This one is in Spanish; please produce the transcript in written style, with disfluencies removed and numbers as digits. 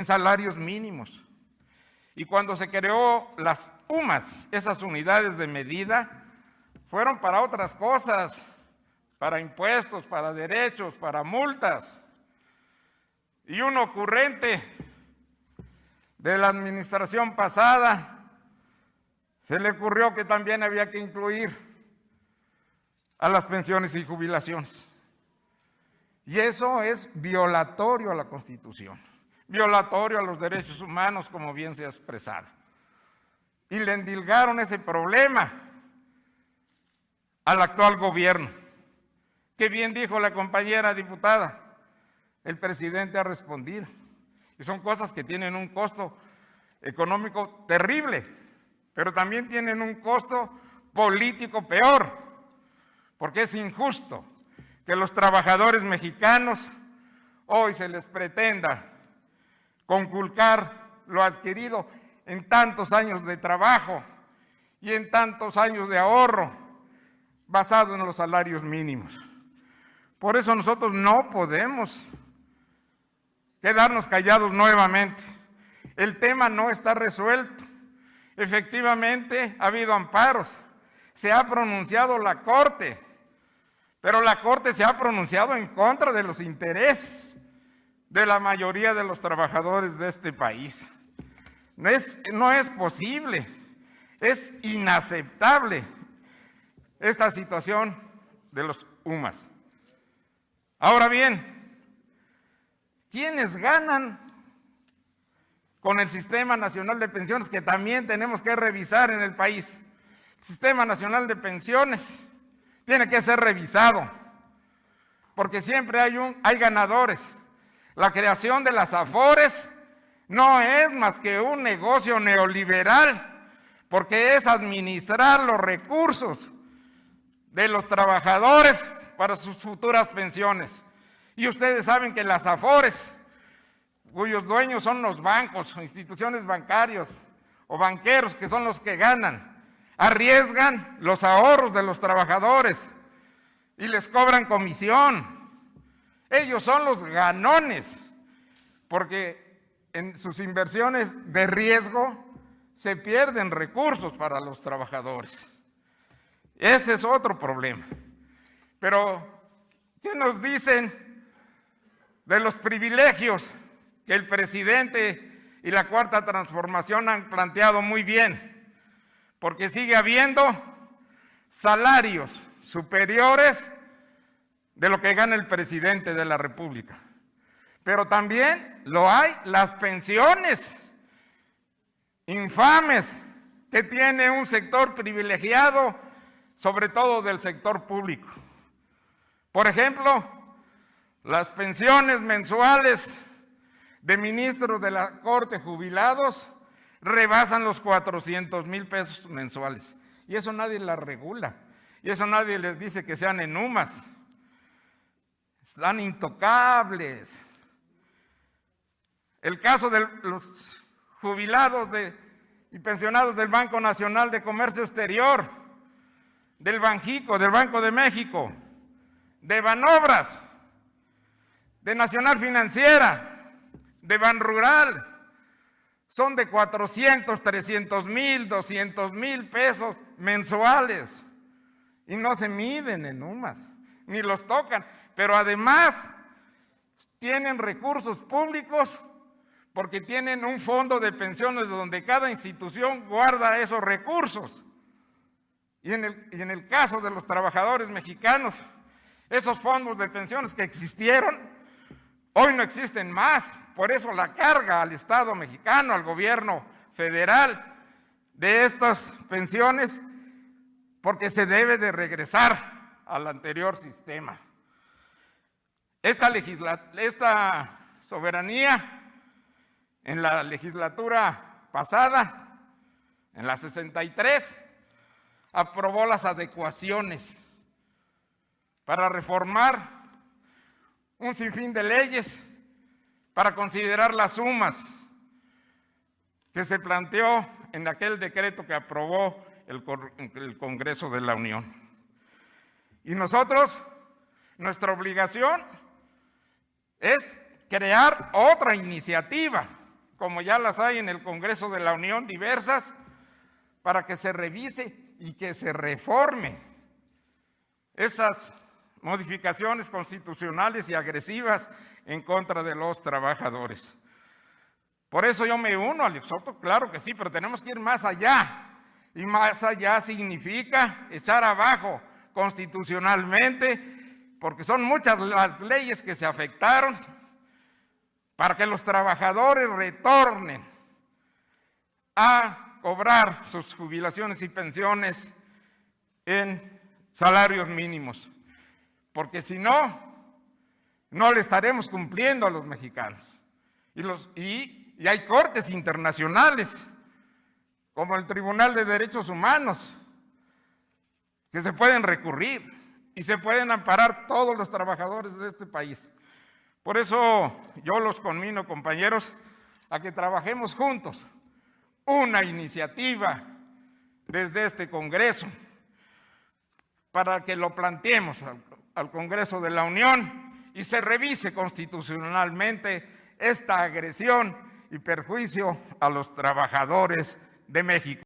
en salarios mínimos. Y cuando se creó las UMAS, esas unidades de medida, fueron para otras cosas, para impuestos, para derechos, para multas. Y un ocurrente de la administración pasada se le ocurrió que también había que incluir a las pensiones y jubilaciones. Y eso es violatorio a la Constitución, violatorio a los derechos humanos, como bien se ha expresado. Y le endilgaron ese problema al actual gobierno. Que bien dijo la compañera diputada, el presidente ha respondido. Y son cosas que tienen un costo económico terrible, pero también tienen un costo político peor, porque es injusto que los trabajadores mexicanos hoy se les pretenda conculcar lo adquirido en tantos años de trabajo y en tantos años de ahorro basado en los salarios mínimos. Por eso nosotros no podemos quedarnos callados nuevamente. El tema no está resuelto. Efectivamente, ha habido amparos. Se ha pronunciado la Corte, pero la Corte se ha pronunciado en contra de los intereses de la mayoría de los trabajadores de este país. No es posible, es inaceptable esta situación de los UMAS. Ahora bien, ¿quiénes ganan con el Sistema Nacional de Pensiones, que también tenemos que revisar en el país? El Sistema Nacional de Pensiones tiene que ser revisado, porque siempre hay ganadores. La creación de las AFORES no es más que un negocio neoliberal, porque es administrar los recursos de los trabajadores para sus futuras pensiones. Y ustedes saben que las AFORES, cuyos dueños son los bancos o instituciones bancarias o banqueros, que son los que ganan, arriesgan los ahorros de los trabajadores y les cobran comisión. Ellos son los ganones, porque en sus inversiones de riesgo se pierden recursos para los trabajadores. Ese es otro problema. Pero, ¿qué nos dicen de los privilegios que el presidente y la Cuarta Transformación han planteado muy bien? Porque sigue habiendo salarios superiores de lo que gana el presidente de la República. Pero también lo hay las pensiones infames que tiene un sector privilegiado, sobre todo del sector público. Por ejemplo, las pensiones mensuales de ministros de la Corte jubilados rebasan los 400,000 pesos mensuales. Y eso nadie las regula. Y eso nadie les dice que sean en UMAS. Están intocables. El caso de los jubilados y pensionados del Banco Nacional de Comercio Exterior, del Banjico, del Banco de México, de Banobras, de Nacional Financiera, de Banrural, son de 400, 300,000, 200,000 pesos mensuales y no se miden en UMAS, ni los tocan, pero además tienen recursos públicos porque tienen un fondo de pensiones donde cada institución guarda esos recursos. Y en el caso de los trabajadores mexicanos, esos fondos de pensiones que existieron, hoy no existen más. Por eso la carga al Estado mexicano, al gobierno federal, de estas pensiones, porque se debe de regresar al anterior sistema. Esta soberanía, en la legislatura pasada, en la 63, aprobó las adecuaciones para reformar un sinfín de leyes para considerar las sumas que se planteó en aquel decreto que aprobó el Congreso de la Unión. Y nosotros, nuestra obligación es crear otra iniciativa como ya las hay en el Congreso de la Unión, diversas, para que se revise y que se reforme esas modificaciones constitucionales y agresivas en contra de los trabajadores. Por eso yo me uno al exhorto, claro que sí, pero tenemos que ir más allá. Y más allá significa echar abajo constitucionalmente, porque son muchas las leyes que se afectaron, para que los trabajadores retornen a cobrar sus jubilaciones y pensiones en salarios mínimos. Porque si no, no le estaremos cumpliendo a los mexicanos. Y hay cortes internacionales, como el Tribunal de Derechos Humanos, que se pueden recurrir y se pueden amparar todos los trabajadores de este país. Por eso yo los conmino, compañeros, a que trabajemos juntos una iniciativa desde este Congreso para que lo planteemos al Congreso de la Unión y se revise constitucionalmente esta agresión y perjuicio a los trabajadores de México.